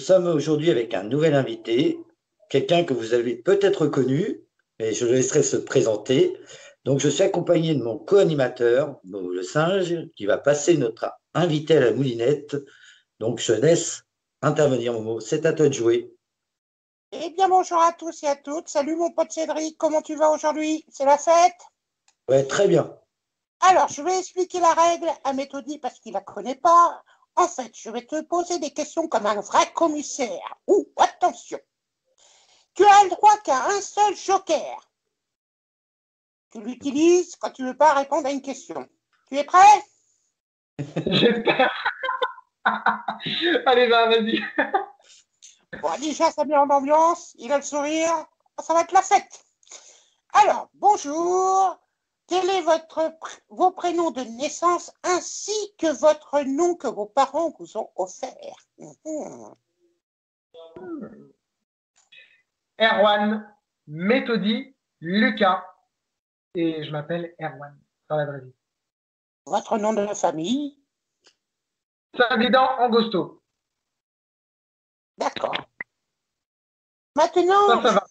sommes aujourd'hui avec un nouvel invité, quelqu'un que vous avez peut-être connu, mais je le laisserai se présenter. Donc, je suis accompagné de mon co-animateur, le singe, qui va passer notre invité à la moulinette. Donc, je laisse intervenir, Momo. C'est à toi de jouer. Eh bien, bonjour à tous et à toutes. Salut mon pote Cédric, comment tu vas aujourd'hui? C'est la fête? Ouais, très bien. Alors, je vais expliquer la règle à Méthodi parce qu'il ne la connaît pas. En fait, je vais te poser des questions comme un vrai commissaire. Ouh, attention, tu as le droit qu'à un seul joker. Tu l'utilises quand tu ne veux pas répondre à une question. Tu es prêt? J'espère. Allez, vas-y. Bon, déjà, ça met en ambiance, il a le sourire, ça va être la fête. Alors, bonjour. Quel est vos prénoms de naissance ainsi que votre nom que vos parents vous ont offert? Erwan, Méthodi, Lucas. Et je m'appelle Erwan dans la vraie vie. Votre nom de famille? Saint-Védan, Angosto. D'accord. Maintenant, Ça je va. vais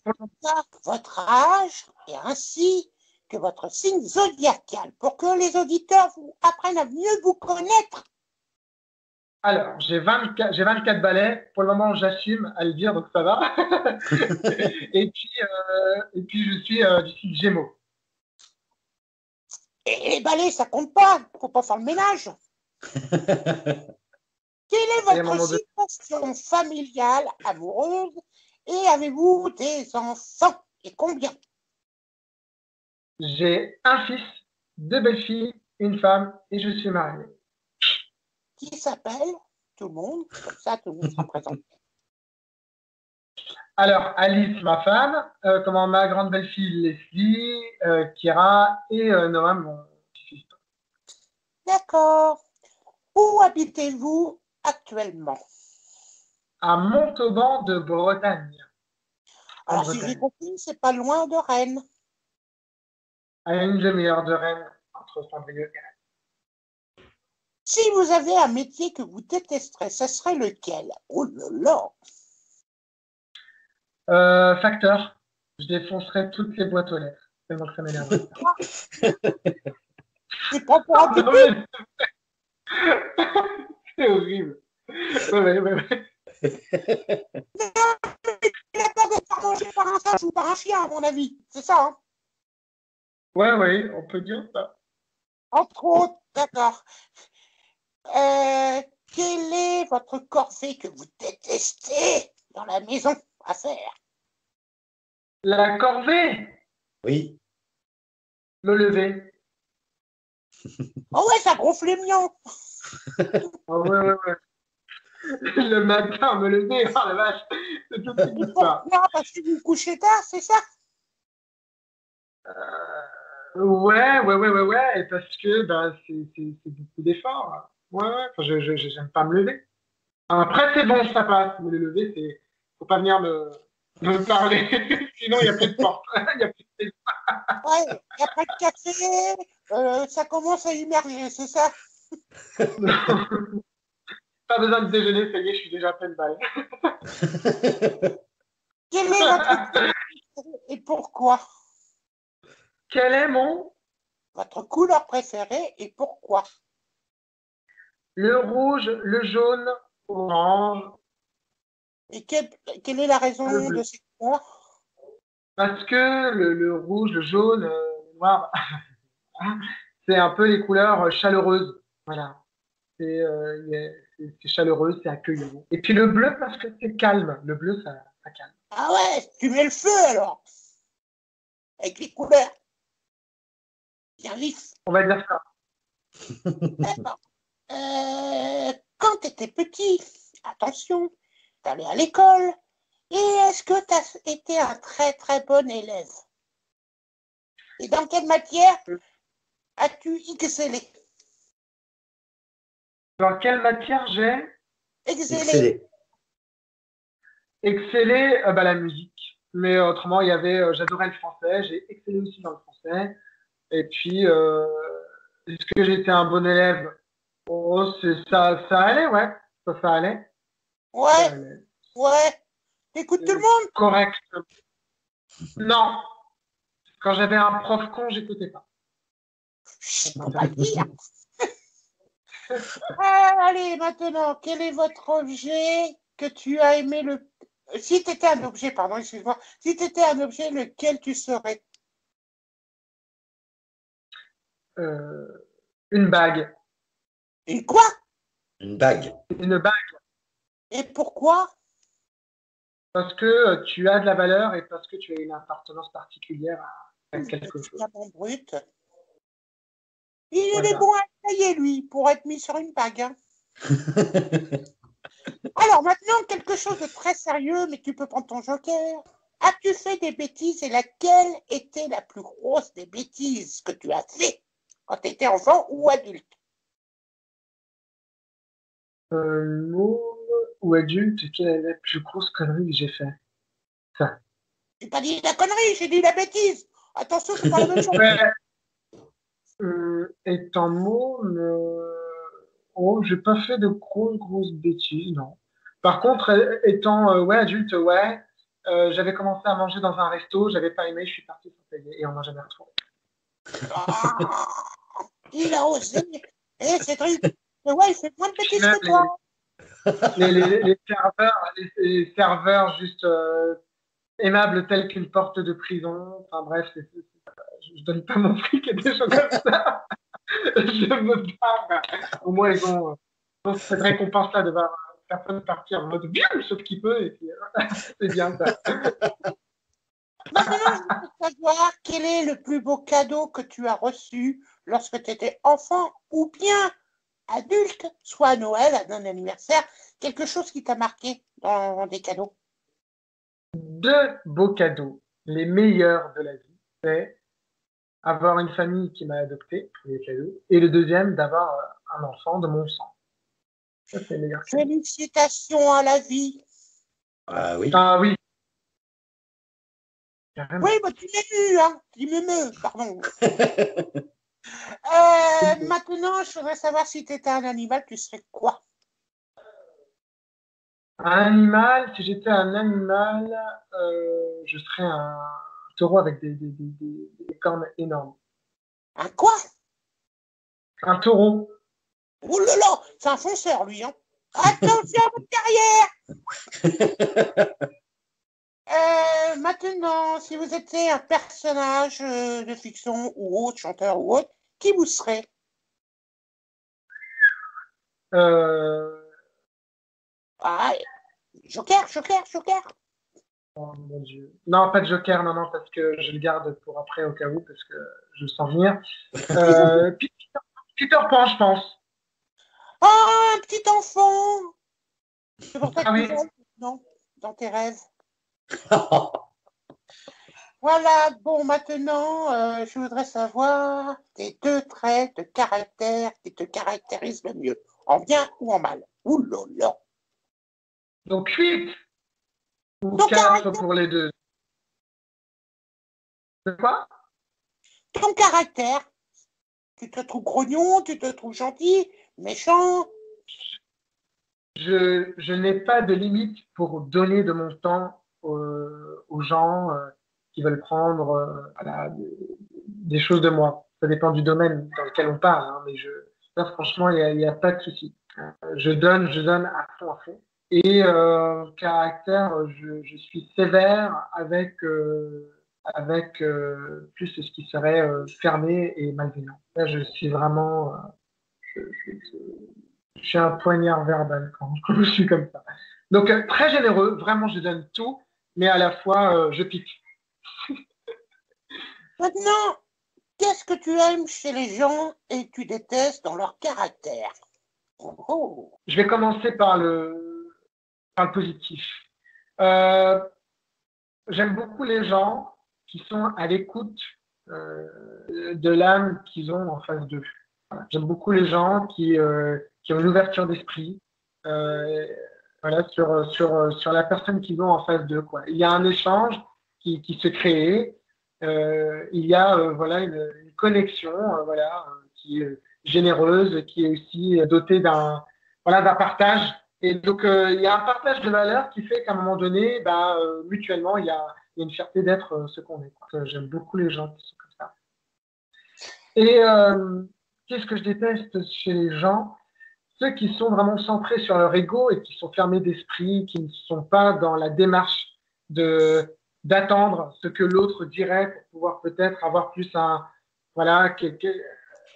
savoir votre âge et ainsi que votre signe zodiacal pour que les auditeurs vous apprennent à mieux vous connaître. Alors, j'ai 24 balais. Pour le moment, j'assume à le dire, donc ça va. et puis, je suis du signe Gémeaux. Et les balais, ça compte pas. Faut pas faire le ménage. Quelle est votre situation familiale, amoureuse et avez-vous des enfants et combien? J'ai un fils, 2 belles-filles, une femme et je suis marié. Qui s'appelle tout le monde? Comme ça, tout le monde sera présent. Alors, Alice, ma femme, ma grande belle-fille Leslie, Kira et Noam, mon fils. D'accord. Où habitez-vous actuellement? À Montauban de Bretagne. Alors, si j'ai compris, c'est pas loin de Rennes. À une demi-heure de Rennes, entre Saint-Brieuc et Rennes. Si vous avez un métier que vous détesterez, ce serait lequel? Oh là là. Facteur. Je défoncerai toutes les boîtes aux lettres. Tellement que ça m'énerve. C'est pas pour un petit peu. C'est horrible. Ouais. Il a peur de se faire manger par un singe ou par un chien, à mon avis. C'est ça, hein? Ouais, on peut dire ça. Entre autres, d'accord. Quel est votre corvée que vous détestez dans la maison à faire? La corvée. Oui. Le lever. Oh ouais, ça gonfle les miens. Oh, ouais. Le matin, me lever, oh la vache. C'est toute une histoire. Pourquoi? Parce que vous vous couchez tard, c'est ça? Ouais. Et parce que c'est beaucoup d'efforts. Ouais. Enfin, j'aime pas me lever. Après, c'est bon, ça passe. Mais le lever, c'est. Faut pas venir me parler. Sinon, il n'y a plus de porte. Il y a plus de... Ouais, et après le café, ça commence à immerger, c'est ça? Pas besoin de déjeuner, ça y est, je suis déjà pleine balle. Quel est votre couleur et pourquoi? Quel est mon? Votre couleur préférée et pourquoi? Le rouge, le jaune, orange. Et quelle est la raison de ces couleurs? Parce que le rouge, le jaune, le noir, c'est un peu les couleurs chaleureuses. Voilà. C'est chaleureux, c'est accueillant. Et puis le bleu, parce que c'est calme. Le bleu, ça calme. Ah ouais, tu mets le feu alors, avec les couleurs. Bien vif. On va dire ça. D'accord. Quand tu étais petit, attention, tu allais à l'école. Et est-ce que tu as été un très très bon élève? Et dans quelle matière as-tu excellé? Dans quelle matière j'ai Excellé. excellé? La musique. Mais autrement, j'adorais le français. J'ai excellé aussi dans le français. Et puis, est-ce que j'étais un bon élève? Oh, ça allait, ouais. Ça allait. Ouais. Ouais. T'écoutes tout le monde? Correct. Non. Quand j'avais un prof con, j'écoutais pas. Je peux pas le dire. Allez, maintenant, quel est votre objet que tu as aimé le... Si tu étais un objet, pardon, excuse-moi. Si tu étais un objet, lequel tu serais? Une bague. Une quoi? Une bague. Une bague Et pourquoi? parce que tu as de la valeur et parce que tu as une appartenance particulière à quelque Petit chose. gamin brut. Il est Voilà. bon à tailler, lui, pour être mis sur une bague. Hein. Alors, maintenant, quelque chose de très sérieux, mais tu peux prendre ton joker. As-tu fait des bêtises et laquelle était la plus grosse des bêtises que tu as fait quand tu étais enfant ou adulte? Môme ou adulte, quelle est la plus grosse connerie que j'ai fait? Ça. J'ai pas dit la connerie, j'ai dit la bêtise. Attention, c'est pas la même chose. Ouais, étant môme, oh, j'ai pas fait de grosses bêtises, non. Par contre, étant ouais, adulte, ouais, j'avais commencé à manger dans un resto, j'avais pas aimé, je suis parti sans payer et on m'a jamais retrouvé. Ah, il a osé. Eh, Cédric, mais ouais, il fait moins de bêtises Même que toi. les serveurs juste aimables tels qu'une porte de prison. Enfin bref, je donne pas mon fric et des choses comme ça. Je me barre. Au moins, ils ont cette récompense-là de voir personne partir en mode bien, sauf qu'il peut. Et puis, c'est bien ça. Maintenant, je veux savoir quel est le plus beau cadeau que tu as reçu lorsque tu étais enfant ou bien adulte, soit à Noël, à un anniversaire, quelque chose qui t'a marqué dans des cadeaux. Deux beaux cadeaux, les meilleurs de la vie, c'est avoir une famille qui m'a adopté, premier cadeau, et le deuxième, d'avoir un enfant de mon sang. Ça, c'est le meilleur cadeau. Félicitations à la vie. Ah oui. Ah oui, carrément. Oui, bah, tu m'émus, hein. Tu m'émeus, pardon. Maintenant, je voudrais savoir si tu étais un animal, tu serais quoi? Un animal, si j'étais un animal, je serais un taureau avec des cornes énormes. Un quoi? Un taureau. Oh là là, c'est un fonceur, lui, hein. Attention à votre carrière! Maintenant, si vous étiez un personnage de fiction ou autre, chanteur ou autre, qui vous serez? Euh, Ah, Joker, Joker, Joker. oh mon Dieu. Non, pas de Joker, non, non, parce que je le garde pour après au cas où, parce que je le sens venir. Peter Pan, je pense. Oh, un petit enfant! C'est pour ça que Ah tu oui. rêves, non? Dans tes rêves. Voilà, bon, maintenant, je voudrais savoir tes deux traits de caractère qui te caractérisent le mieux, en bien ou en mal. Ouh là là! Donc 8 ou Ton 4 caractère, pour les deux. De quoi? ton caractère, tu te trouves grognon, tu te trouves gentil, méchant. Je n'ai pas de limite pour donner de mon temps aux gens qui veulent prendre voilà, des choses de moi. Ça dépend du domaine dans lequel on parle, hein, mais là, franchement, il y a pas de souci. Je donne à fond, à fond. Et caractère, je suis sévère avec plus ce qui serait fermé et malveillant. Là, je suis vraiment, je, je- je suis un poignard verbal quand je suis comme ça. Donc, très généreux, vraiment, je donne tout, mais à la fois, je pique. Maintenant, qu'est-ce que tu aimes chez les gens et tu détestes dans leur caractère? Oh, oh. Je vais commencer par le positif. Euh, J'aime beaucoup les gens qui sont à l'écoute de l'âme qu'ils ont en face d'eux. Voilà. J'aime beaucoup les gens qui ont une ouverture d'esprit voilà, sur la personne qu'ils ont en face d'eux. Quoi. Il y a un échange qui se crée, il y a voilà, une connexion voilà, qui est généreuse, qui est aussi dotée d'un voilà, d'un partage. Et donc, il y a un partage de valeurs qui fait qu'à un moment donné, mutuellement, il y a une fierté d'être ce qu'on est. J'aime beaucoup les gens qui sont comme ça. Et qu'est-ce que je déteste chez les gens? Ceux qui sont vraiment centrés sur leur ego et qui sont fermés d'esprit, qui ne sont pas dans la démarche d'attendre ce que l'autre dirait pour pouvoir peut-être avoir plus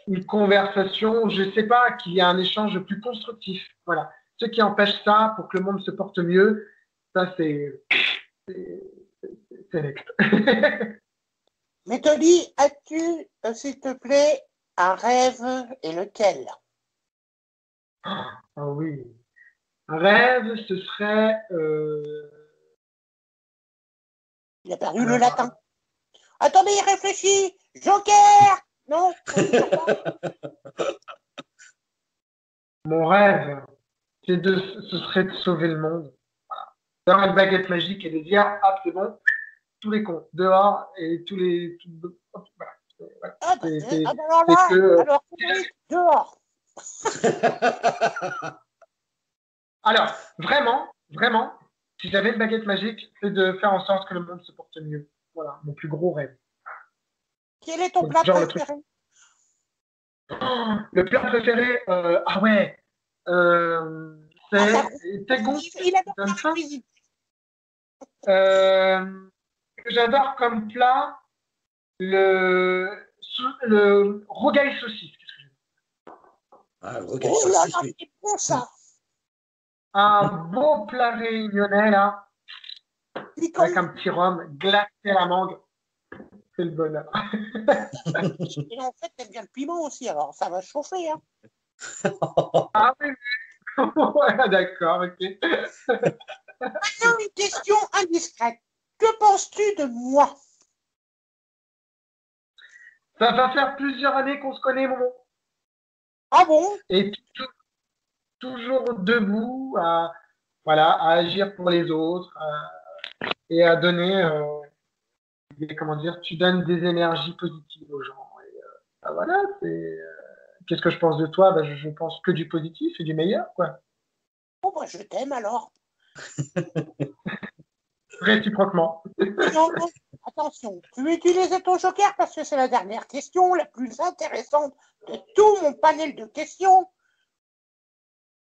une conversation, je ne sais pas, qu'il y a un échange plus constructif. Voilà. Ceux qui empêchent ça pour que le monde se porte mieux, ça c'est next. Méthodi, as-tu, s'il te plaît, un rêve et lequel? Ah oui. Un rêve, ce serait. Il a perdu le latin. Attendez, il réfléchit. Joker! Non, Mon rêve, ce serait de sauver le monde. D'avoir une baguette magique et de dire, ah, c'est bon, tous les cons, dehors, et tous les. Voilà. Ah bah alors là, alors dehors. Alors, vraiment, si j'avais une baguette magique, c'est de faire en sorte que le monde se porte mieux. Voilà, mon plus gros rêve. Quel est ton plat préféré? Le plat préféré, ah ouais, c'est Tegon. Il adore la cuisine. Que j'adore comme plat, le rogaille saucisse. Ah, le rogaille saucisse, oui. C'est bon ça. Un beau plat réunionnais là, avec un petit rhum glacé à la mangue. C'est le bonheur. Et en fait, t'aimes bien le piment aussi, alors ça va chauffer. Hein. Ah oui, ouais, d'accord, ok. Maintenant, une question indiscrète. Que penses-tu de moi? Ça va faire plusieurs années qu'on se connaît, Momo. Ah bon? Et toujours debout à agir pour les autres et à donner, comment dire, tu donnes des énergies positives aux gens. Et, voilà, qu'est-ce que je pense de toi? Je pense que du positif et du meilleur, quoi. Oh, bah, je t'aime alors. Réciproquement. Non, attention, tu veux utiliser ton joker parce que c'est la dernière question, la plus intéressante de tout mon panel de questions.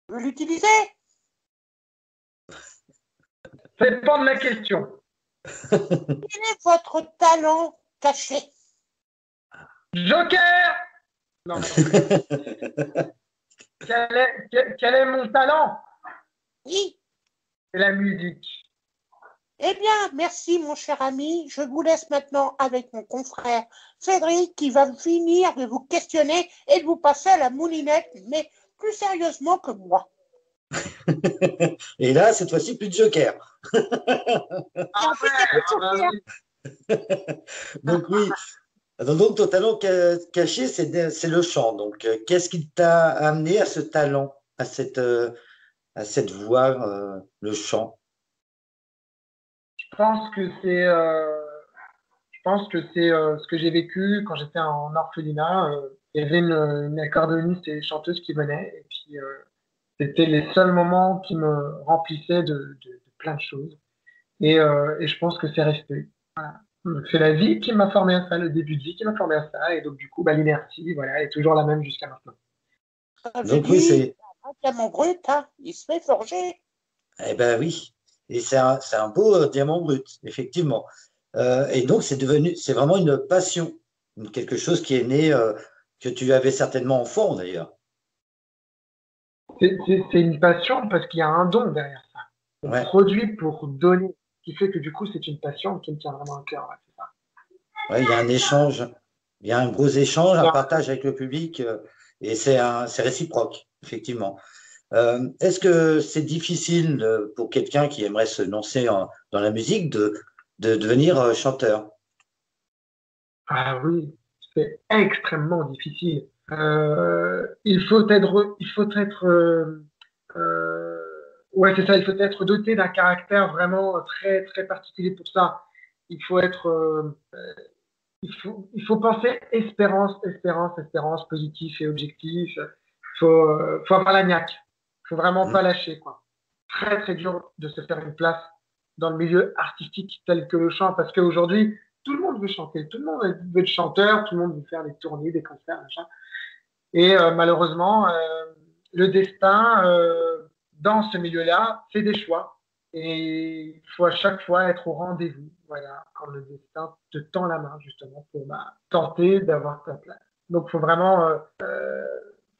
Tu veux l'utiliser? Ça dépend de la question. Quel est votre talent caché? Joker! Non. Quel est mon talent? Oui. C'est la musique. Eh bien, merci mon cher ami. Je vous laisse maintenant avec mon confrère Cédric qui va finir de vous questionner et de vous passer à la moulinette, mais plus sérieusement que moi. Et là, cette fois-ci, plus de joker. Ah ouais, Donc oui. Donc ton talent caché, c'est le chant. Donc qu'est-ce qui t'a amené à ce talent, à cette voix, le chant? Je pense que c'est ce que j'ai vécu quand j'étais en orphelinat. Il y avait une accordéoniste et chanteuse qui venait, et puis c'était les seuls moments qui me remplissaient de plein de choses. Et je pense que c'est resté. Voilà. C'est la vie qui m'a formé à ça, le début de vie qui m'a formé à ça, et donc du coup, l'inertie, voilà, est toujours la même jusqu'à maintenant. Donc oui, c'est un diamant brut, hein, il se fait forger. Eh ben oui, et c'est un beau diamant brut, effectivement. Et donc c'est vraiment une passion, quelque chose qui est né, que tu avais certainement enfant d'ailleurs. C'est une passion parce qu'il y a un don derrière ça. On produit pour donner, ce qui fait que du coup, c'est une passion qui me tient vraiment à cœur. C'est ça. Ouais, il y a un échange, il y a un gros échange, un partage avec le public, et c'est réciproque, effectivement. Est-ce que c'est difficile pour quelqu'un qui aimerait se lancer dans la musique de devenir chanteur? Ah oui, c'est extrêmement difficile. Ouais, c'est ça, il faut être doté d'un caractère vraiment très, très particulier pour ça. Il faut il faut penser espérance, positif et objectif. Faut avoir la niaque. Faut vraiment pas lâcher, quoi. très très dur de se faire une place dans le milieu artistique tel que le chant, parce qu'aujourd'hui, tout le monde veut chanter, tout le monde veut être chanteur, tout le monde veut faire des tournées, des concerts, machin. Et malheureusement, le destin, dans ce milieu-là, fait des choix. Et il faut à chaque fois être au rendez-vous, voilà, quand le destin te tend la main, justement, pour tenter d'avoir ta place. Donc, il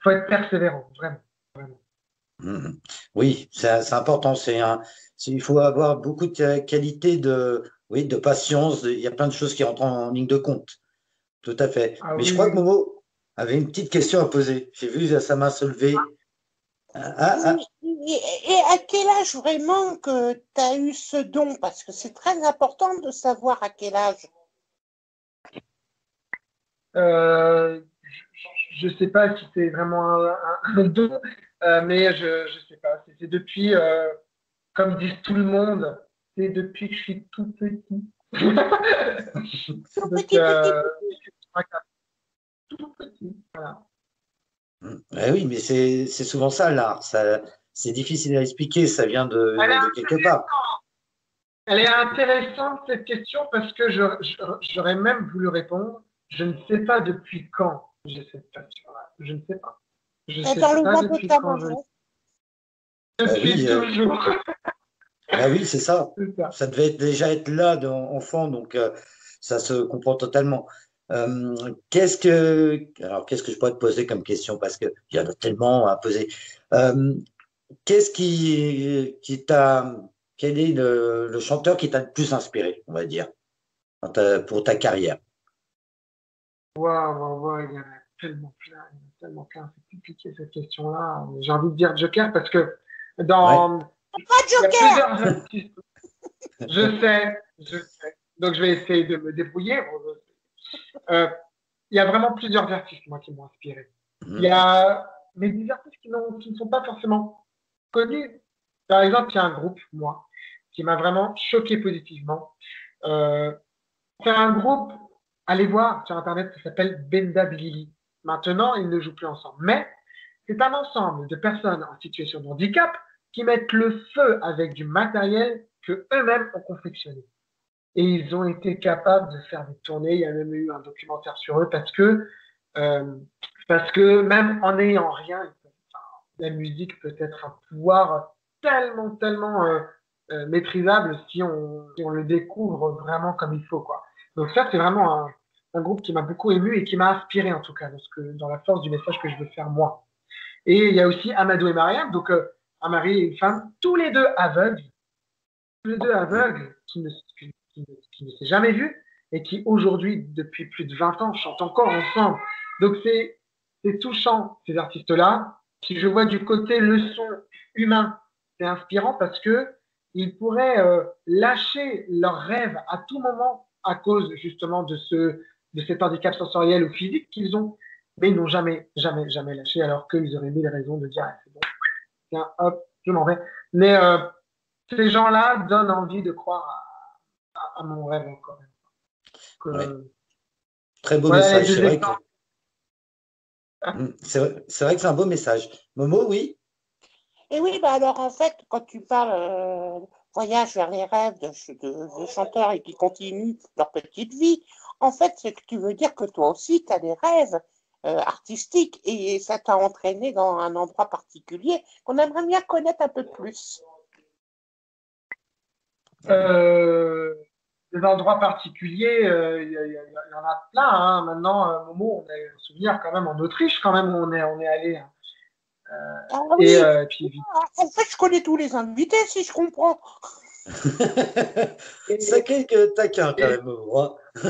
faut être persévérant, vraiment. Vraiment. Mhm. Oui, c'est important. Il faut avoir beaucoup de qualité oui, de patience. Il y a plein de choses qui rentrent en ligne de compte. Tout à fait. Ah Mais je oui, crois que oui. Momo avait une petite question à poser. J'ai vu sa main se lever. Ah, Et à quel âge vraiment que tu as eu ce don? Parce que c'est très important de savoir à quel âge. Je sais pas si c'est vraiment un don, mais je sais pas. C'est depuis, comme disent tout le monde, c'est depuis que je suis tout petit. Tout Donc, petit, petit, tout petit. Voilà. oui, mais c'est souvent ça, l'art. C'est difficile à expliquer. Ça vient Elle de est, quelque part. elle est intéressante cette question parce que j'aurais même voulu répondre. Je ne sais pas depuis quand j'ai cette passion-là. Je ne sais pas. Je ne et sais dans le pas ventre de depuis ta quand maman. depuis Oui, toujours. oui, c'est ça. C'est ça. Ça devait déjà être là enfant, donc ça se comprend totalement. Qu'est-ce que je pourrais te poser comme question? Parce qu'il y en a tellement à poser. Euh, qu'est-ce qui t'a, quel est le chanteur qui t'a le plus inspiré, on va dire, pour ta carrière? Waouh, il y en a tellement plein, il y en a tellement plein. C'est compliqué cette question-là. J'ai envie de dire Joker parce que Ouais. dans, Pas de il y a joker! plusieurs artistes. Je sais. Donc je vais essayer de me débrouiller. Euh, il y a vraiment plusieurs artistes, moi, qui m'ont inspiré. Il y Mhm. a, mais des artistes qui ne sont pas forcément connus. Par exemple, il y a un groupe, moi, qui m'a vraiment choqué positivement. Euh, c'est un groupe, allez voir sur Internet, ça s'appelle Benda Bilili. Maintenant, ils ne jouent plus ensemble. Mais c'est un ensemble de personnes en situation de handicap qui mettent le feu avec du matériel que eux-mêmes ont confectionné. Et ils ont été capables de faire des tournées. Il y a même eu un documentaire sur eux euh, parce que même en n'ayant rien, la musique peut être un pouvoir tellement maîtrisable si on le découvre vraiment comme il faut, quoi. Donc ça, c'est vraiment un groupe qui m'a beaucoup ému et qui m'a inspiré en tout cas dans la force du message que je veux faire moi. Et il y a aussi Amadou et Mariam, donc un mari et une femme, tous les deux aveugles qui ne s'est jamais vu et qui aujourd'hui, depuis plus de 20 ans, chantent encore ensemble. Donc c'est touchant, ces artistes-là. Si je vois du côté leçon humain, c'est inspirant parce que ils pourraient lâcher leurs rêves à tout moment à cause justement de cet handicap sensoriel ou physique qu'ils ont, mais ils n'ont jamais lâché alors qu'ils auraient mille raisons de dire ah, c'est bon, tiens, hop, je m'en vais. Mais ces gens-là donnent envie de croire à mon rêve encore. Donc, Ouais. Très beau voilà les message. C'est deux vrai que exemples. c'est vrai que c'est un beau message. Momo, oui. Et oui, bah alors en fait, quand tu parles voyage vers les rêves de chanteurs et qui continuent leur petite vie, en fait, c'est que tu veux dire que toi aussi, tu as des rêves artistiques et ça t'a entraîné dans un endroit particulier qu'on aimerait bien connaître un peu plus. Euh, des endroits particuliers, y en a plein. Hein. Maintenant, Momo, on a un souvenir quand même en Autriche, quand même, où on est allé. Hein. Ah Et oui, puis, en fait, je connais tous les invités, si je comprends. Et, Sacré taquin quand et, même, Momo, hein. oh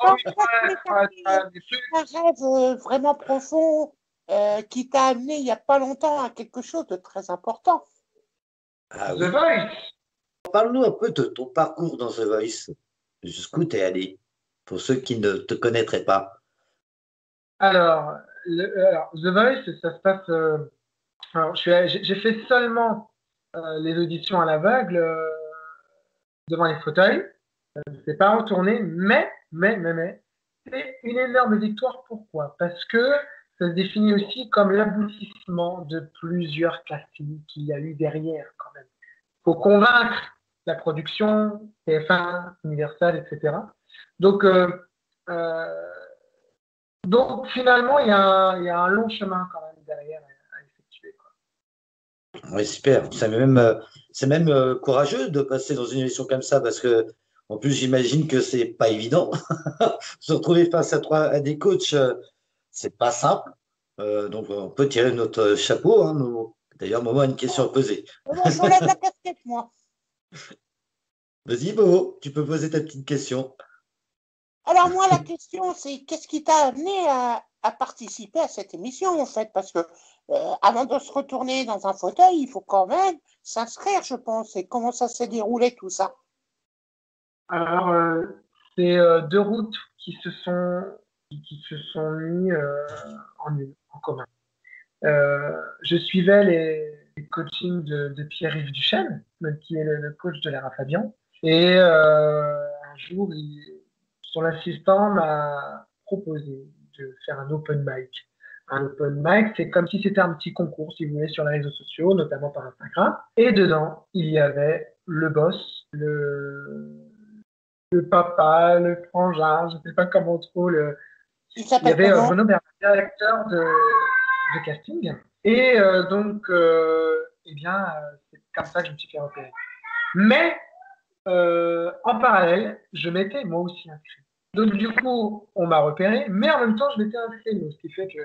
en oui, fait, mais ça mais plus, un rêve vraiment profond qui t'a amené il n'y a pas longtemps à quelque chose de très important. Ah The oui. Voice. Parle-nous un peu de ton parcours dans The Voice. Jusqu'où t'es allé, pour ceux qui ne te connaîtraient pas. Alors, The Voice, ça se passe. Alors, j'ai fait seulement les auditions à l'aveugle devant les fauteuils. Je ne sais pas retourner, mais, c'est une énorme victoire. Pourquoi? Parce que ça se définit aussi comme l'aboutissement de plusieurs castings qu'il y a eu derrière, quand même. faut convaincre la production, TF1, Universal, etc. Donc, donc finalement, il y a un long chemin quand même derrière à effectuer, quoi. Oui, super. C'est même courageux de passer dans une émission comme ça parce que, en plus, j'imagine que c'est pas évident. Se retrouver face à des coachs, c'est pas simple. Donc, on peut tirer notre chapeau, hein, Momo. D'ailleurs, Momo a une question à poser. Bon, je lève la casquette, moi. Vas-y, Momo, tu peux poser ta petite question. Alors moi, la question, c'est qu'est-ce qui t'a amené à participer à cette émission, en fait? Parce que avant de se retourner dans un fauteuil, il faut quand même s'inscrire, je pense. Et comment ça s'est déroulé, tout ça? Alors, c'est deux routes qui se sont mis en commun. Je suivais les coachings de Pierre-Yves Duchesne, qui est le coach de Lara Fabian. Et un jour, son assistant m'a proposé de faire un open mic. Un open mic, c'est comme si c'était un petit concours, si vous voulez, sur les réseaux sociaux, notamment par Instagram. Et dedans, il y avait le boss, le papa, le frangin, je ne sais pas comment trop. Il Il y s'appelle avait comment? Renaud Bernard, directeur de casting. Et donc, eh bien, c'est comme ça que je me suis fait repérer. Mais, en parallèle, je m'étais moi aussi inscrit. Donc, du coup, on m'a repéré, mais en même temps, je m'étais inscrit. Donc, ce qui fait que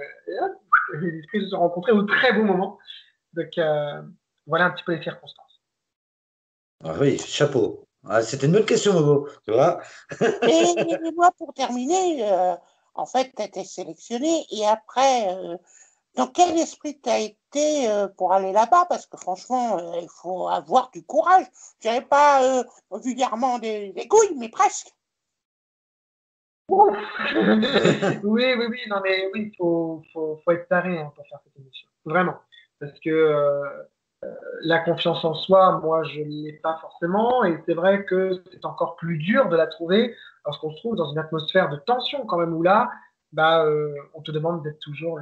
les esprits se sont rencontrés au très bon moment. Donc, voilà un petit peu les circonstances. Ah oui, chapeau. Ah, c'était une bonne question, Momo. Tu vois? Et moi, pour terminer, en fait, tu as été sélectionné. Et après, dans quel esprit tu as été pour aller là-bas? Parce que franchement, il faut avoir du courage. Je dirais pas vulgairement des couilles, mais presque. Oui, non, mais oui, faut être taré, hein, pour faire cette émission. Vraiment. Parce que la confiance en soi, moi, je ne l'ai pas forcément. Et c'est vrai que c'est encore plus dur de la trouver lorsqu'on se trouve dans une atmosphère de tension, quand même, où là, on te demande d'être toujours,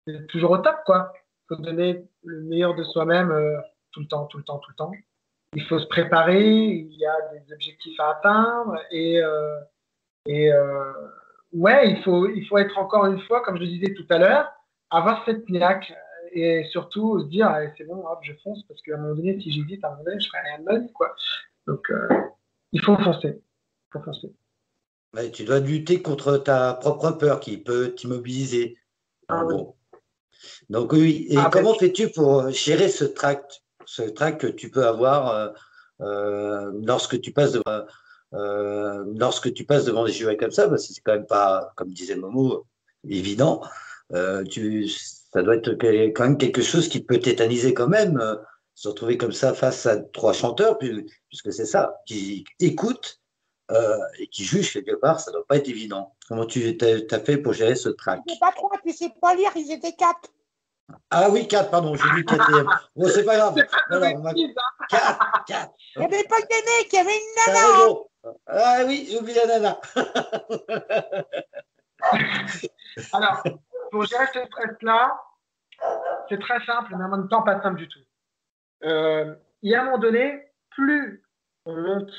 d'être toujours au top, quoi. Il faut donner le meilleur de soi-même tout le temps, tout le temps, tout le temps. Il faut se préparer, il y a des objectifs à atteindre et ouais, il faut être encore une fois, comme je le disais tout à l'heure, avoir cette niaque et surtout se dire, allez, c'est bon, hop, je fonce parce qu'à un moment donné, si j'hésite, à un moment donné, je ferai rien de ma vie, quoi. Donc, il faut foncer. Il faut foncer. Ouais, tu dois lutter contre ta propre peur qui peut t'immobiliser, en Ah oui. gros. Donc oui, et Ah ben, comment fais-tu pour gérer ce trac que tu peux avoir lorsque tu passes devant des jurés comme ça, parce que c'est quand même pas, comme disait Momo, évident. Ça doit être quand même quelque chose qui peut tétaniser quand même, se retrouver comme ça face à trois chanteurs, puisque c'est ça, qui écoutent et qui jugent quelque part, ça doit pas être évident. Comment tu t'as fait pour gérer ce Ils n'étaient trac? pas trois, tu sais pas lire, ils étaient quatre. Ah oui, 4, pardon, j'ai lu quatrième. Bon, c'est pas grave. c'est pas de Voilà, bêtises, hein. 4, 4. Il n'y avait pas que des mecs, il y avait une T'as nana. Hein. raison. Ah oui, j'ai oublié la nana. Alors, pour gérer ce stress-là, c'est très simple, mais en même temps pas simple du tout. Il y a un moment donné, plus on monte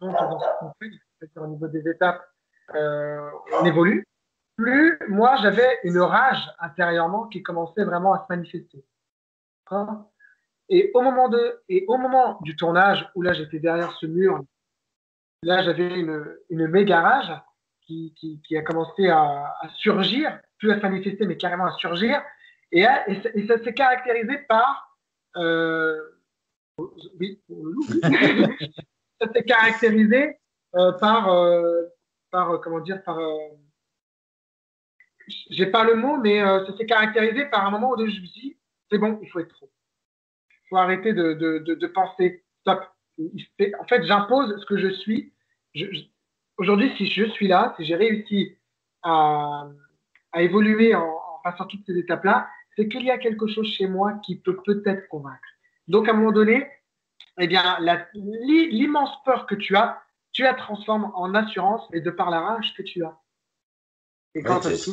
dans ce qu'on fait, c'est-à-dire au niveau des étapes, on évolue, plus moi j'avais une rage intérieurement qui commençait vraiment à se manifester. Hein. Et au moment du tournage, où là j'étais derrière ce mur, là j'avais une méga rage qui a commencé à surgir, plus à se manifester, mais carrément à surgir. Et ça s'est caractérisé par. Oui, ça s'est caractérisé par, comment dire, j'ai pas le mot, mais ça s'est caractérisé par un moment où je me suis dit, c'est bon, il faut être trop. Il faut arrêter de penser, stop. En fait, j'impose ce que je suis. Aujourd'hui, si je suis là, si j'ai réussi à, à évoluer en passant toutes ces étapes-là, c'est qu'il y a quelque chose chez moi qui peut peut-être convaincre. Donc, à un moment donné, eh bien, l'immense peur que tu la transformes en assurance et de par la rage que tu as. Et Oui, quand ça se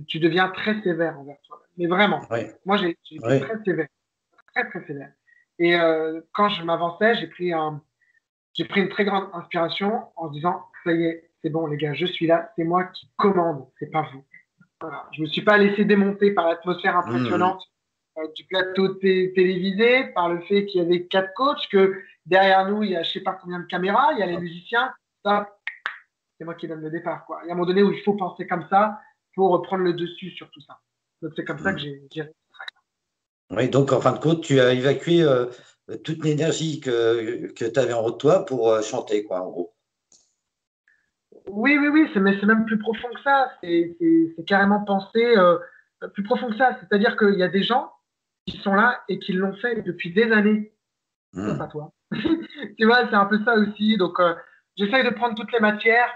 tu deviens très sévère envers toi. Mais vraiment, oui, moi, j'ai été oui. très sévère. très très sévère. Et quand je m'avançais, j'ai pris une très grande inspiration en se disant, ça y est, c'est bon les gars, je suis là, c'est moi qui commande, c'est pas vous. Voilà. Je me suis pas laissé démonter par l'atmosphère Mhm. impressionnante du plateau télévisé, par le fait qu'il y avait 4 coachs, que derrière nous, il y a je sais pas combien de caméras, il y a les musiciens. Ça, c'est moi qui donne le départ, quoi. Il y a un moment donné où il faut penser comme ça pour prendre le dessus sur tout ça. Donc c'est comme ça que Mhm. j'ai. Oui, donc en fin de compte, tu as évacué toute l'énergie que tu avais en toi pour chanter, quoi, en gros. Oui, oui, oui, mais c'est même plus profond que ça. C'est carrément pensé plus profond que ça. C'est-à-dire qu'il y a des gens qui sont là et qui l'ont fait depuis des années. Toi, pas Mhm. toi. Tu vois, c'est un peu ça aussi. Donc, j'essaye de prendre toutes les matières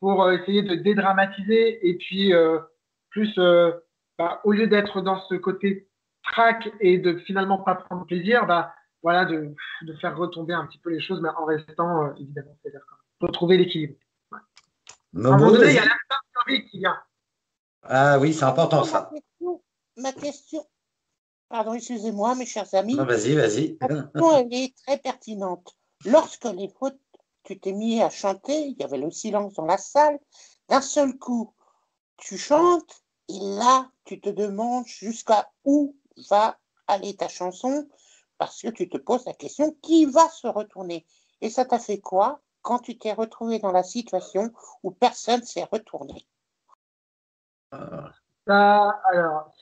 pour essayer de dédramatiser et puis plus, au lieu d'être dans ce côté track et de finalement pas prendre plaisir, voilà, de faire retomber un petit peu les choses, mais en restant évidemment sévère quand même. Faut trouver l'équilibre. Ouais. À un moment Momo, donné, il y a vas-y. l'instinct de survie qui vient. Ah oui, c'est Alors, important moi, ça. ma question, pardon, excusez-moi, mes chers amis, Non, vas-y, vas-y. la question, elle est très pertinente. Lorsque les fautes, tu t'es mis à chanter, il y avait le silence dans la salle, d'un seul coup, tu chantes, et là, tu te demandes jusqu'à où va aller ta chanson, parce que tu te poses la question, qui va se retourner? Et ça t'a fait quoi quand tu t'es retrouvé dans la situation où personne s'est retourné? Ça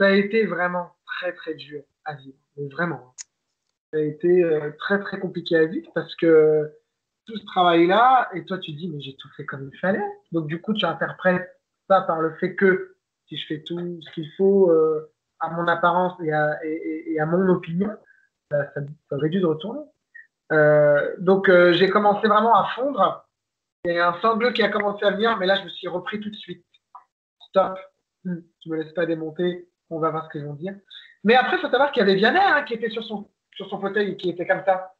a été vraiment très, très dur à vivre. Mais vraiment. Ça a été très, très compliqué à vivre parce que tout ce travail-là, et toi, tu dis, mais j'ai tout fait comme il fallait. Donc, du coup, tu interprètes ça par le fait que si je fais tout ce qu'il faut à mon apparence et à mon opinion, ça aurait dû se retourner. Donc, j'ai commencé vraiment à fondre. Il y a un sanglot qui a commencé à venir, mais là, je me suis repris tout de suite. Stop. Tu me laisses pas démonter. On va voir ce qu'ils vont dire. Mais après, il faut savoir qu'il y avait Vianney qui était sur son fauteuil et qui était comme ça.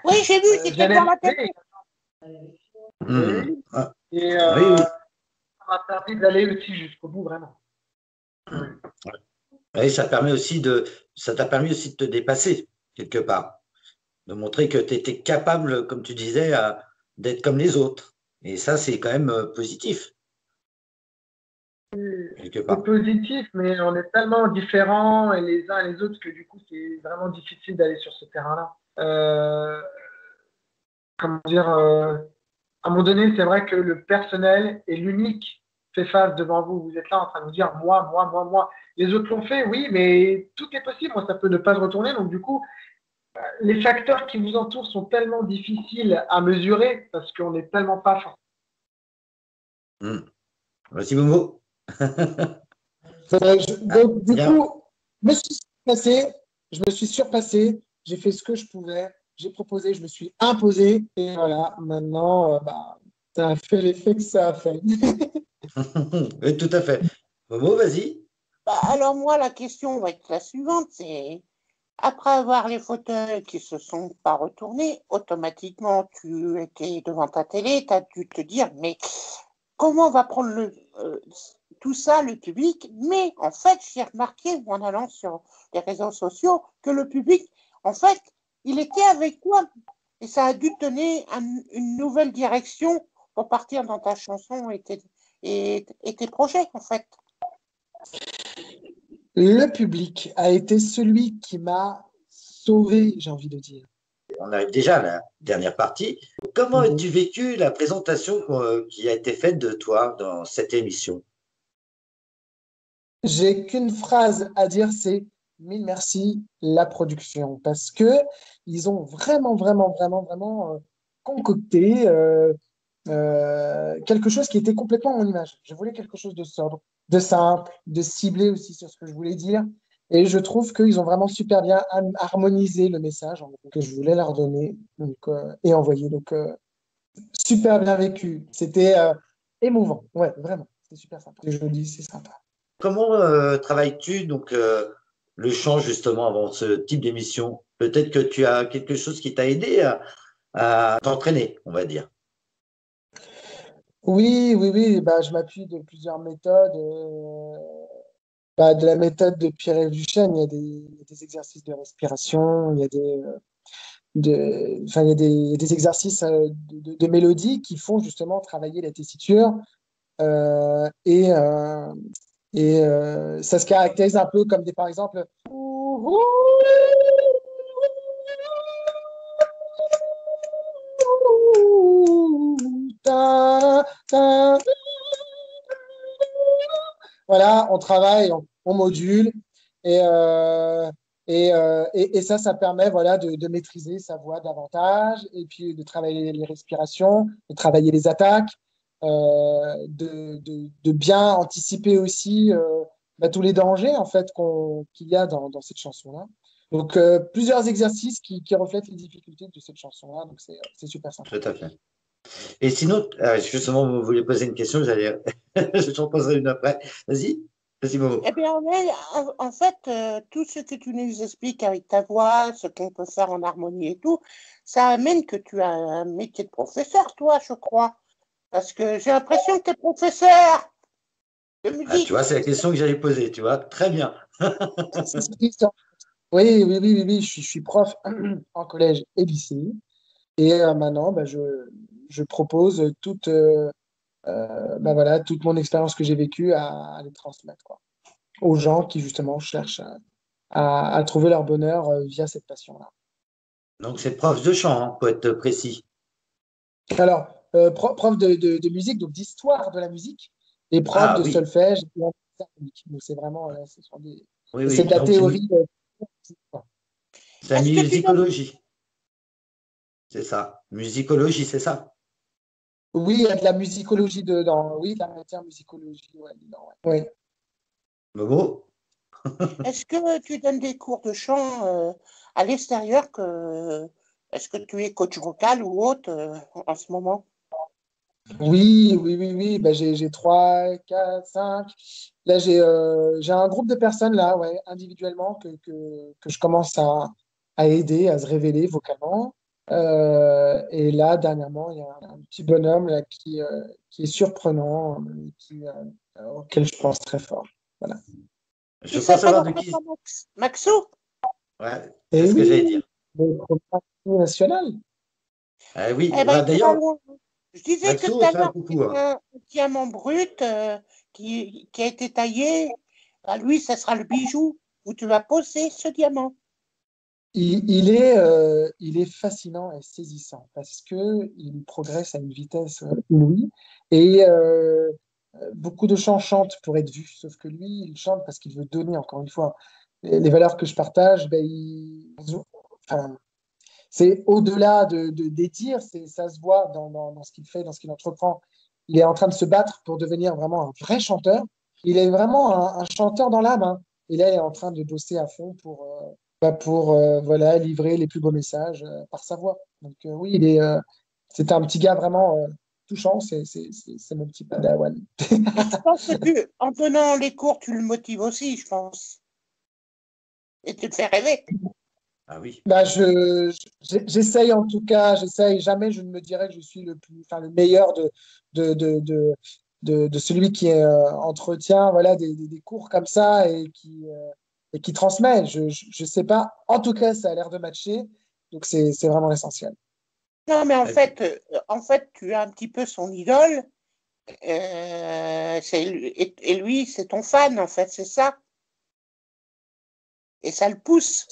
Oui, j'ai vu, c'était Vianney devant la télé. Mhm. Ah, et oui, oui. ça m'a permis d'aller aussi jusqu'au bout, vraiment. Ouais. Oui, ça t'a permis aussi de te dépasser quelque part, de montrer que tu étais capable, comme tu disais, d'être comme les autres. Et ça, c'est quand même positif, quelque C'est part. positif, mais on est tellement différents et les uns et les autres que du coup, c'est vraiment difficile d'aller sur ce terrain-là. Comment dire, à un moment donné, c'est vrai que le personnel est l'unique fait face devant vous. Vous êtes là en train de vous dire moi, moi, moi, moi. Les autres l'ont fait, oui, mais tout est possible. Moi, ça peut ne pas se retourner. Donc, du coup, les facteurs qui vous entourent sont tellement difficiles à mesurer parce qu'on n'est tellement pas fort. Mhm. Voici Momo. Ah, Donc, du bien. coup, je me suis surpassé, j'ai fait ce que je pouvais, j'ai proposé, je me suis imposé, et voilà, maintenant, ça a fait l'effet que ça a fait. Oui, tout à fait. Momo, vas-y. Alors moi, la question va être la suivante, c'est après avoir les fauteuils qui se sont pas retournés, automatiquement tu étais devant ta télé, tu as dû te dire, mais comment va prendre tout ça le public? Mais en fait, j'ai remarqué en allant sur les réseaux sociaux que le public, en fait, il était avec toi et ça a dû te donner une nouvelle direction pour partir dans ta chanson et tes projets, en fait. Le public a été celui qui m'a sauvé, j'ai envie de dire. On arrive déjà à la dernière partie. Comment as-tu Mhm. vécu la présentation qui a été faite de toi dans cette émission? J'ai qu'une phrase à dire, c'est mille merci la production, parce que ils ont vraiment, vraiment, vraiment, vraiment concocté quelque chose qui était complètement mon image. Je voulais quelque chose de sobre, de simple, de ciblé aussi sur ce que je voulais dire. Et je trouve qu'ils ont vraiment super bien harmonisé le message que je voulais leur donner et envoyer. Donc, super bien vécu. C'était émouvant. Ouais, vraiment. C'est super sympa. C'est joli, c'est sympa. Comment travailles-tu donc le chant justement avant ce type d'émission? Peut-être que tu as quelque chose qui t'a aidé à t'entraîner, on va dire. Oui, oui, oui. Bah, je m'appuie de plusieurs méthodes. Bah, de la méthode de Pierre Duchesne, il y a des exercices de respiration, il y a enfin, il y a des exercices de mélodie qui font justement travailler la tessiture. Euh, et euh, Ça se caractérise un peu comme par exemple, voilà, on travaille, on module et, ça permet voilà, de maîtriser sa voix davantage et puis de travailler les respirations, de travailler les attaques, de bien anticiper aussi bah, tous les dangers en fait qu'il y a dans cette chanson-là. Donc, plusieurs exercices qui reflètent les difficultés de cette chanson-là. Donc, c'est super sympa. Tout à fait. Et sinon, justement, vous vouliez poser une question, je t'en poserai une après. Vas-y, Momo. Eh bien, ouais, en fait, tout ce que tu nous expliques avec ta voix, ce qu'on peut faire en harmonie et tout, ça amène que tu as un métier de professeur, toi, je crois. Parce que j'ai l'impression que tu es professeur de Ah, tu musique. vois, c'est la question que j'allais poser, tu vois. Très bien. Oui, oui, oui, oui, oui, je suis prof en collège et lycée. Et maintenant, bah, je propose bah, voilà, toute mon expérience que j'ai vécue à les transmettre quoi, aux gens qui justement cherchent à trouver leur bonheur via cette passion-là. Donc, c'est prof de chant, hein, pour être précis. Alors, prof de musique, donc d'histoire de la musique, et prof Ah de oui, solfège et harmonique. Donc, c'est vraiment, oui, c'est oui. de la Donc, théorie. Quoi. c'est la Est-ce que tu donnes... musicologie, c'est ça. Musicologie, c'est ça. Oui, il y a de la musicologie dedans. Oui, de la matière musicologie, ouais, dedans, ouais. Oui. Momo? Est-ce que tu donnes des cours de chant à l'extérieur que... Est-ce que tu es coach vocal ou autre en ce moment? Oui, oui, oui, oui. Bah, j'ai 3, 4, 5. Là, j'ai un groupe de personnes là, ouais, individuellement, que je commence à aider, à se révéler vocalement. Et là, dernièrement, il y a un petit bonhomme là, qui est surprenant, auquel je pense très fort. Voilà. Je Il crois s'appelle savoir en de fait qui. Maxou. Ouais, c'est Et ce que oui, j'allais dire. le programme national. Ah oui, Eh ben, bah, il va d'ailleurs, loin. Je disais que tout Maxo, à fais un l'heure, coucou, hein. un diamant brut qui a été taillé, bah, lui, ça sera le bijou où tu vas poser ce diamant. Il est fascinant et saisissant parce que il progresse à une vitesse inouïe et beaucoup de gens chantent pour être vus, sauf que lui, il chante parce qu'il veut donner, encore une fois. Les valeurs que je partage, ben, enfin, c'est au-delà des dires, ça se voit dans ce qu'il fait, dans ce qu'il entreprend. Il est en train de se battre pour devenir vraiment un vrai chanteur. Il est vraiment un chanteur dans l'âme, hein. Et là, il est en train de bosser à fond pour voilà, livrer les plus beaux messages par sa voix. Donc oui, c'est un petit gars vraiment touchant. C'est mon petit padawan. Et je pense que en donnant les cours, tu le motives aussi, je pense. Et tu le fais rêver. Ah oui. Bah, j'essaye en tout cas, j'essaye. Jamais je ne me dirais que je suis enfin, le meilleur de, de, de, de celui qui entretient voilà, des cours comme ça et qui transmet. Je sais pas. En tout cas, ça a l'air de matcher. Donc, c'est vraiment essentiel. Non, mais Ah, en fait, tu as un petit peu son idole. Et lui, c'est ton fan, en fait, c'est ça. Et ça le pousse.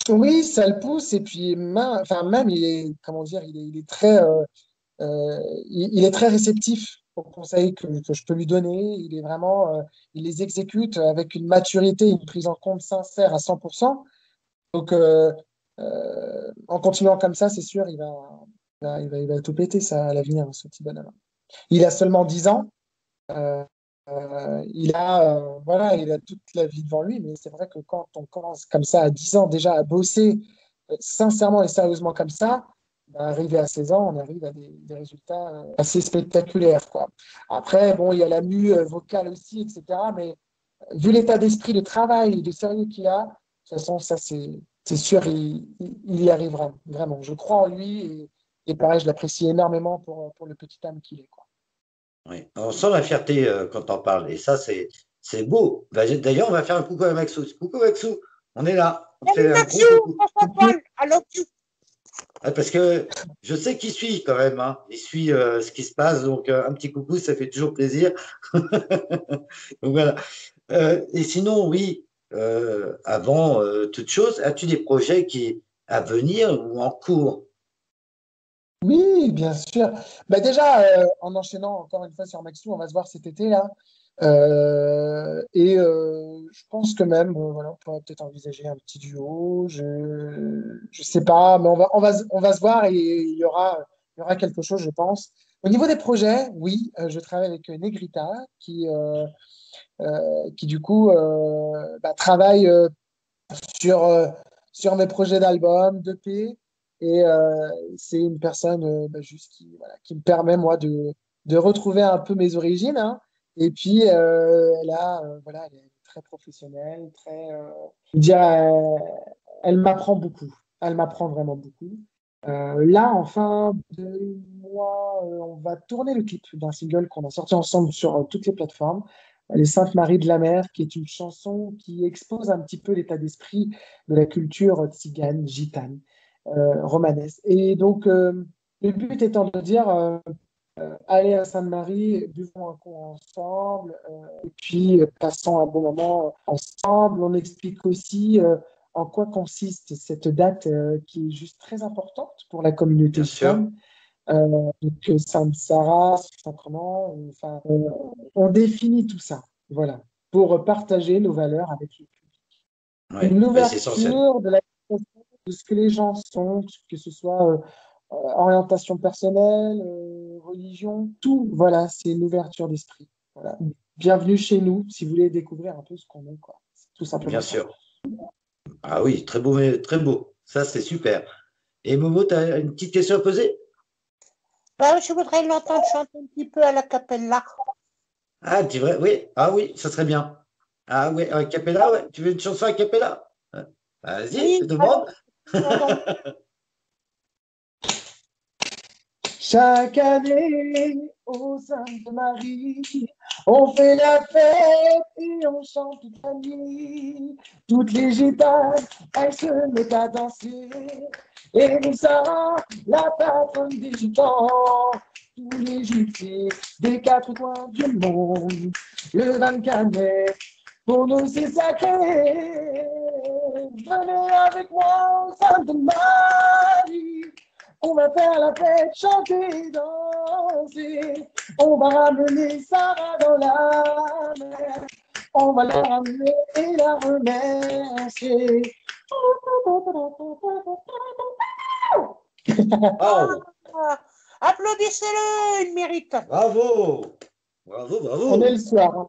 Oui, ça le pousse. Et puis, enfin, même, il est, comment dire, il est très, il est très réceptif aux conseils que je peux lui donner. Il est vraiment, il les exécute avec une maturité, une prise en compte sincère à 100%. Donc, en continuant comme ça, c'est sûr, il va tout péter ça à l'avenir, ce petit bonhomme. Il a seulement 10 ans. Euh, voilà, il a toute la vie devant lui, mais c'est vrai que quand on commence comme ça à 10 ans déjà à bosser sincèrement et sérieusement comme ça, bah, arrivé à 16 ans, on arrive à des résultats assez spectaculaires, quoi. Après, bon, il y a la mue vocale aussi, etc. Mais vu l'état d'esprit de travail et de sérieux qu'il a, de toute façon, ça, c'est sûr, il y arrivera, vraiment. Je crois en lui et pareil, je l'apprécie énormément pour le petit âme qu'il est, quoi. oui. On sent la fierté quand on parle. Et ça, C'est beau. Bah, d'ailleurs, on va faire un coucou à Maxou. Coucou Maxou, on est là. On te Salut fait un gros Maxou, coucou. François-Paul, I love you. Parce que je sais qu'il suit quand même, hein. Il suit ce qui se passe, donc un petit coucou, ça fait toujours plaisir. Donc voilà. Et sinon, oui, avant toute chose, as-tu des projets à venir ou en cours? Oui, bien sûr. Bah déjà, en enchaînant encore une fois sur Maxou, on va se voir cet été là. Je pense que même, voilà, on pourrait peut-être envisager un petit duo. Je sais pas, mais on va se voir et il y aura quelque chose, je pense. Au niveau des projets, oui, je travaille avec Negrita qui du coup travaille sur, sur mes projets d'album, d'EP. Et c'est une personne juste qui me permet, moi, de retrouver un peu mes origines. Hein. Et puis, elle est très professionnelle, je dirais, elle m'apprend beaucoup. Elle m'apprend vraiment beaucoup. Là, en fin de mois, on va tourner le clip d'un single qu'on a sorti ensemble sur toutes les plateformes. Les Saintes Maries de la Mer, qui est une chanson qui expose un petit peu l'état d'esprit de la culture tzigane, gitane, romanesque. Et donc, le but étant de dire, allez à Sainte-Marie, buvons un coup ensemble, et puis passons un bon moment ensemble. On explique aussi en quoi consiste cette date qui est juste très importante pour la communauté Bien sûr. gitane. Donc, Samsara, sacrement, enfin, on définit tout ça, voilà, pour partager nos valeurs avec le public. Ouais, Une ouais, c'est essentiel. ouverture de la de ce que les gens sont, que ce soit orientation personnelle, religion, tout, voilà, c'est une ouverture d'esprit. Voilà. Bienvenue chez nous, si vous voulez découvrir un peu ce qu'on est, quoi. C'est tout Bien simplement ça. sûr. Ah oui, très beau, très beau. Ça, c'est super. Et Momo, tu as une petite question à poser? Bah, je voudrais l'entendre chanter un petit peu à la cappella. Ah, tu vrai? Oui. Ah oui, ça serait bien. Ah oui, a cappella, ouais. Tu veux une chanson a cappella? Ouais. Vas-y, Oui, demande. alors, Chaque année, aux Saintes Marie, on fait la fête et on chante toute la nuit. Toutes les gitanes, elles se mettent à danser. Et nous sommes la patronne des gitans, tous les gîtiers des quatre coins du monde. Le 24 mai, pour nous c'est sacré. Venez avec moi aux Saintes Marie. On va faire la fête, chanter, danser. On va ramener Sarah dans la mer. On va la ramener et la remercier. Wow, ah, applaudissez-le, il mérite. bravo. Bravo, On est bravo. le soir.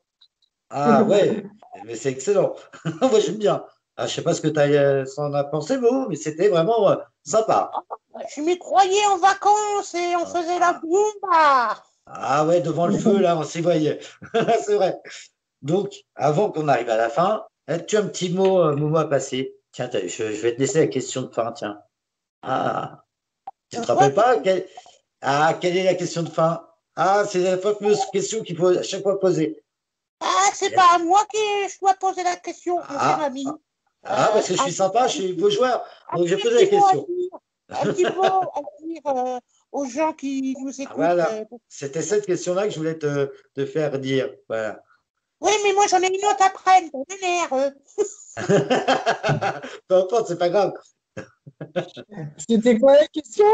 Ah ouais, mais c'est excellent. Moi, j'aime bien. Ah, je sais pas ce que tu en as pensé, Momo, mais c'était vraiment sympa. Je m'y croyais en vacances et on faisait la Ah, boumba. ah ouais, devant le feu, là, on s'y voyait. C'est vrai. Donc, avant qu'on arrive à la fin, as-tu un petit mot, Momo, à passer? Tiens, je vais te laisser la question de fin, tiens. Ah, tu te Toi, rappelles pas? Quelle est la question de fin? Ah, c'est la fameuse question qu'il faut à chaque fois poser. c'est pas à moi que je dois poser la question, mon cher Ah, ami. parce que je Un, suis sympa, je suis beau joueur, un donc je pose la petit mot à question. dire, un petit mot à dire aux gens qui nous écoutent. Voilà, c'était cette question-là que je voulais te faire dire. Voilà. Oui, mais moi j'en ai une autre après, on m'énerve. Peu importe, c'est pas grave. C'était quoi la question?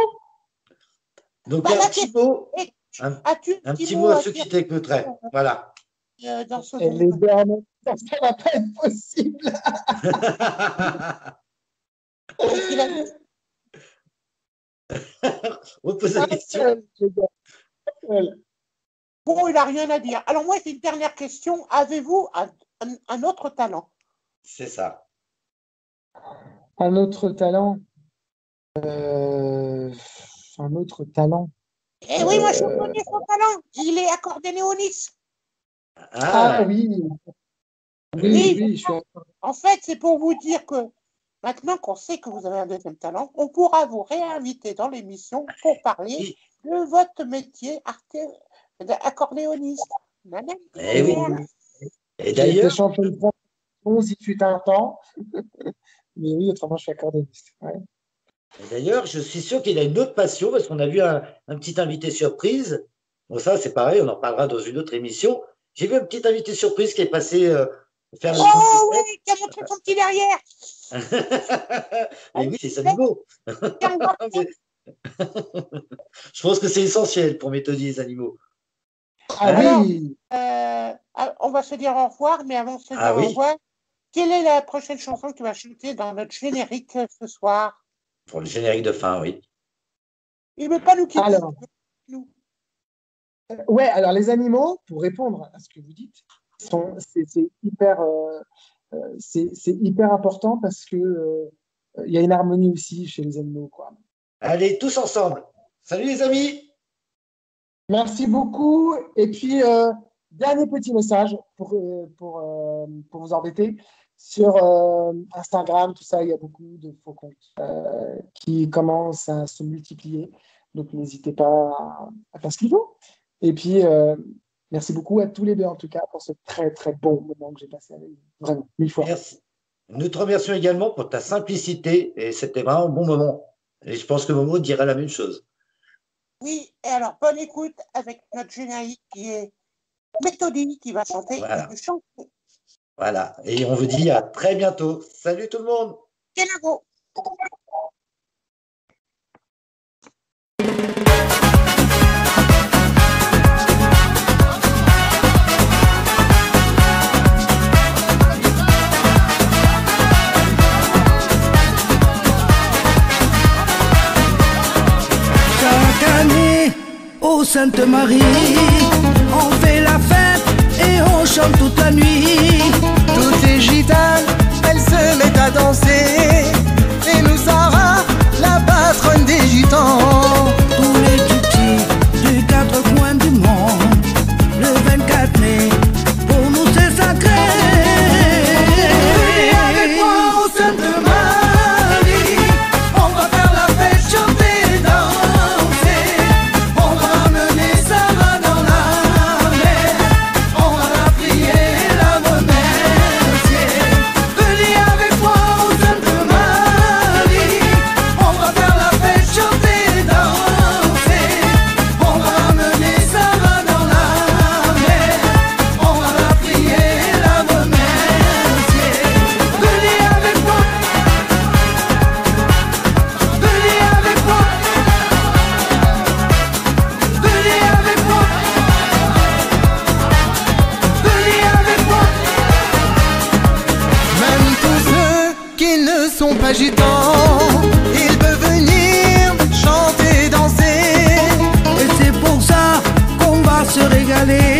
Donc, Bah, un la petit question mot, est, un, as-tu un un petit petit mot mot à à ceux dire qui t'écouteraient. Voilà. dans ce Elle est monde? bien en même temps, ça va pas être possible. Qu'est-ce qu'il a dit? Repose la Un question. seul, je dirais, un seul. Bon, il n'a rien à dire. Alors moi, j'ai une dernière question. Avez-vous un autre talent? C'est ça. Un autre talent. Euh, un autre talent. Eh oui, moi je Euh, connais son talent. Il est accordéoniste. Ah Ah, oui, oui, Oui, oui. oui, je suis d'accord. en fait, c'est pour vous dire que maintenant qu'on sait que vous avez un deuxième talent, on pourra vous réinviter dans l'émission pour parler Oui. de votre métier d'accordéoniste. Nanana, Eh oui. nanana. Et J'ai été d'ailleurs, champion de France, il fut un temps. Mais oui, autrement, je suis accordéoniste. Ouais. je suis sûr qu'il a une autre passion parce qu'on a vu un petit invité surprise. Bon, ça, c'est pareil, on en parlera dans une autre émission. J'ai vu un petit invité surprise qui est passé faire le Oh oui, qui a montré son petit derrière. Mais oui, c'est animaux. Je pense que c'est essentiel pour méthodier les animaux. Ah Alors, oui, on va se dire au revoir, mais avant de se dire Ah au oui. revoir, quelle est la prochaine chanson que tu vas chanter dans notre générique ce soir? Pour le générique de fin, oui. Il ne veut pas nous quitter. alors, Nous. ouais, alors les animaux, pour répondre à ce que vous dites, c'est hyper important parce que il y a une harmonie aussi chez les animaux, quoi. Allez, tous ensemble. Salut les amis. Merci beaucoup. Et puis, dernier petit message pour vous embêter. Sur Instagram, tout ça, il y a beaucoup de faux comptes qui commencent à se multiplier. Donc, n'hésitez pas à faire ce qu'il faut. Et puis, merci beaucoup à tous les deux, en tout cas, pour ce très, très bon moment que j'ai passé avec vous. Vraiment, 1000 fois. Merci. Nous te remercions également pour ta simplicité et c'était vraiment un bon moment. Et je pense que Momo dira la même chose. Oui, et alors, bonne écoute avec notre générique qui est Méthodique qui va chanter Voilà. une chanson. Voilà. Et on vous dit à très bientôt. Salut tout le monde. Kenavo. Chaque année, ô Sainte Marie, on fait la fête et on chante toute la nuit. Toutes les gitanes, elles se mettent à danser. Et nous, Sarah, la patronne des gitans. Tous les tutis du quatre coins du monde, le 24 mai, pour nous c'est sacré. Venez avec moi, ô Sainte Marie, on va faire la fête, chanter et danser. On va amener Sarah dans la mer, on va la prier et la remercier. Venez avec moi, ô Sainte Marie, on va faire la fête, chanter et danser. On va amener Sarah dans la mer, on va la prier et la remercier. Venez avec moi, venez avec moi, venez avec moi, venez avec moi. Même tous ceux qui ne sont pas gitans, ils peuvent venir chanter, danser. Et c'est pour ça qu'on va se régaler.